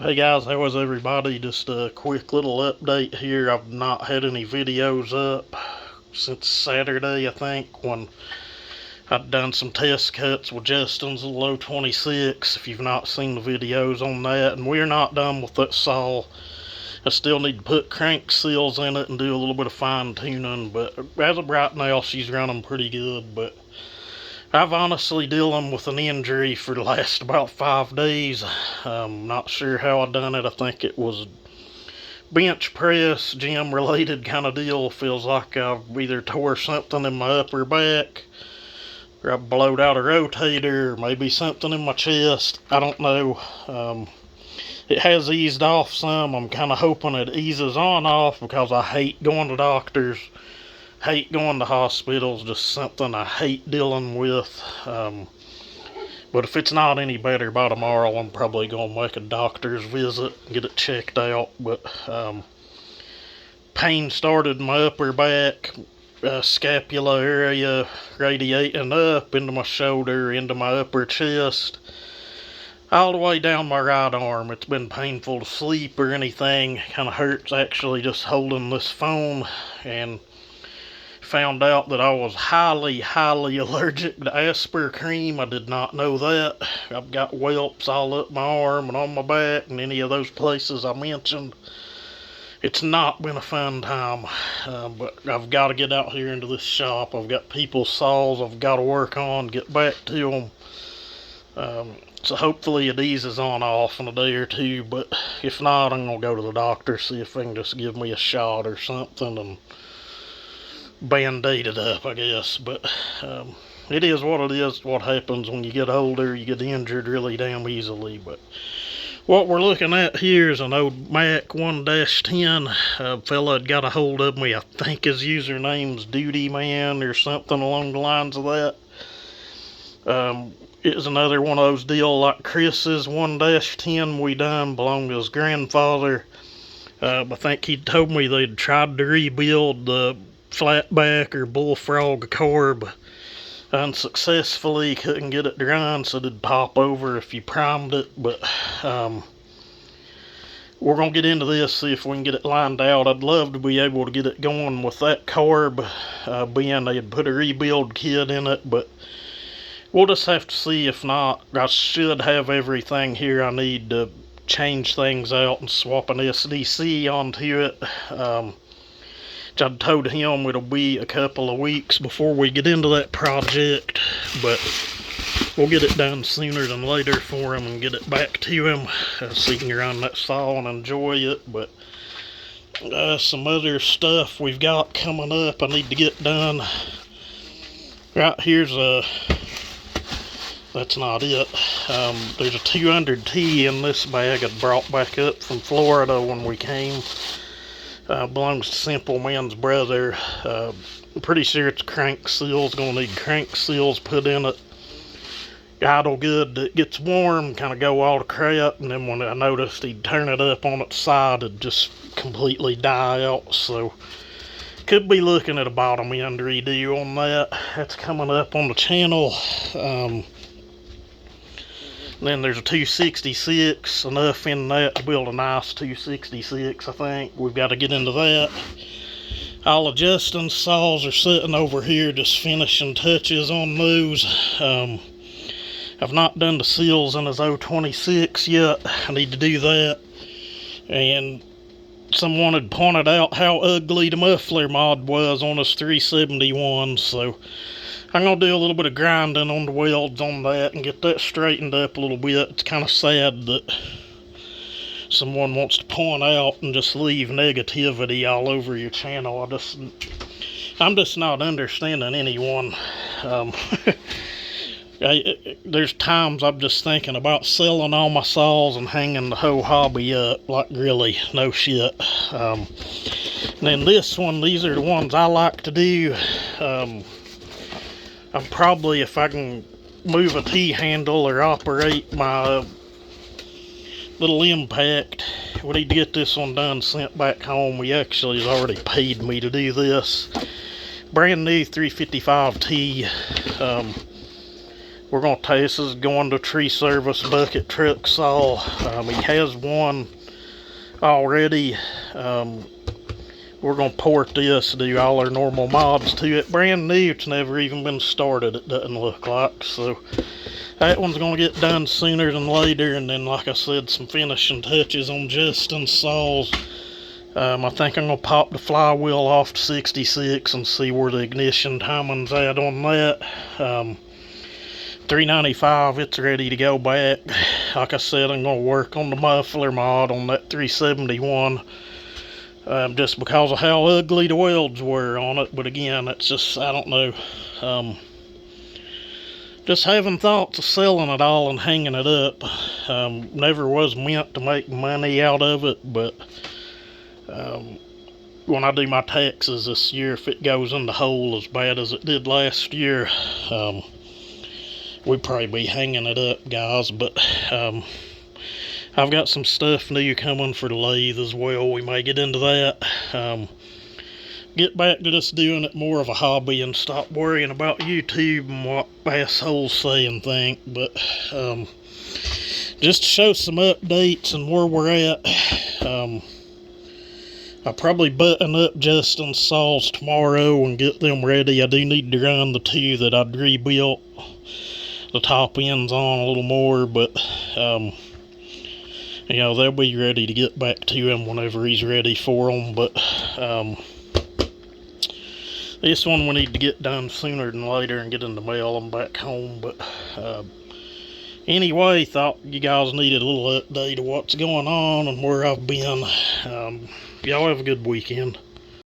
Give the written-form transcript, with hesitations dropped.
Hey guys, how is everybody? Just a quick little update here. I've not had any videos up since Saturday, I think, when I'd done some test cuts with Justin's low 26. If you've not seen the videos on that, and we're not done with that saw. I still need to put crank seals in it and do a little bit of fine tuning, but as of right now, she's running pretty good. But I've honestly dealing with an injury for the last about 5 days. Not sure how I done it. I think it was bench press, gym related kind of deal. Feels like I've either tore something in my upper back, or I blowed out a rotator, or maybe something in my chest. I don't know. It has eased off some. I'm kind of hoping it eases on off because I hate going to doctors. Hate going to hospitals, just something I hate dealing with. But if it's not any better by tomorrow, I'm probably going to make a doctor's visit and get it checked out. But pain started in my upper back, scapula area, radiating up into my shoulder, into my upper chest, all the way down my right arm. It's been painful to sleep or anything. Kind of hurts actually just holding this phone, and found out that I was highly allergic to aspercream. I did not know that. I've got whelps all up my arm and on my back and any of those places I mentioned. It's not been a fun time, but I've got to get out here into this shop. I've got people's saws I've got to work on, get back to them. So hopefully it eases on off in a day or two, but if not, I'm going to go to the doctor, see if they can just give me a shot or something and band-aid it up, I guess. But it is what it is. What happens when you get older, you get injured really damn easily. But what we're looking at here is an old Mac 1-10. A fella had got a hold of me. I think his username's Duty Man or something along the lines of that. It was another one of those deals like Chris's 1-10 we done, belonged to his grandfather. I think he told me they'd tried to rebuild the flatback or bullfrog carb unsuccessfully. Couldn't get it to run, so it'd pop over if you primed it. But we're gonna get into this, see if we can get it lined out. I'd love to be able to get it going with that carb, being they had put a rebuild kit in it, but we'll just have to see. If not, I should have everything here I need to change things out and swap an SDC onto it. I told him it'll be a couple of weeks before we get into that project, but we'll get it done sooner than later for him and get it back to him so he can run that saw and enjoy it. But some other stuff we've got coming up I need to get done. Right, here's that's not it. There's a 200T in this bag I brought back up from Florida when we came. Belongs to Simple Man's brother. I'm pretty sure it's crank seals. Gonna need crank seals put in it. Idle good. It gets warm, kind of go all to crap, and then when I noticed he'd turn it up on its side, it'd just completely die out. So could be looking at a bottom end redo on that. That's coming up on the channel. Then there's a 266, enough in that to build a nice 266, I think. We've got to get into that. All of Justin's saws are sitting over here, just finishing touches on those. I've not done the seals in his 026 yet. I need to do that. And someone had pointed out how ugly the muffler mod was on his 371, so I'm going to do a little bit of grinding on the welds on that and get that straightened up a little bit. It's kind of sad that someone wants to point out and just leave negativity all over your channel. I'm just not understanding anyone. There's times I'm just thinking about selling all my saws and hanging the whole hobby up. Like, really, no shit. And then this one, these are the ones I like to do. I'm probably, if I can move a T-handle or operate my little impact, we need to get this one done, sent back home. He actually has already paid me to do this. Brand new 355T. we're going to test. This is going to tree service bucket truck saw. He has one already. We're going to port this, do all our normal mods to it. Brand new, it's never even been started, it doesn't look like. So that one's going to get done sooner than later. And then, like I said, some finishing touches on Justin's saws. I think I'm going to pop the flywheel off to 66 and see where the ignition timing's at on that. 395, it's ready to go back. Like I said, I'm going to work on the muffler mod on that 371. Just because of how ugly the welds were on it. But again, it's just, I don't know. Just having thoughts of selling it all and hanging it up. Never was meant to make money out of it, but when I do my taxes this year, if it goes in the hole as bad as it did last year, we'd probably be hanging it up, guys. But I've got some stuff new coming for the lathe as well. We may get into that. Get back to just doing it more of a hobby and stop worrying about YouTube and what assholes say and think. But just to show some updates and where we're at. I'll probably button up Justin's saws tomorrow and get them ready. I do need to run the two that I'd rebuilt the top ends on a little more, but you know, they'll be ready to get back to him whenever he's ready for them. But this one we need to get done sooner than later and get in the mail and back home. But anyway, thought you guys needed a little update of what's going on and where I've been. Y'all have a good weekend.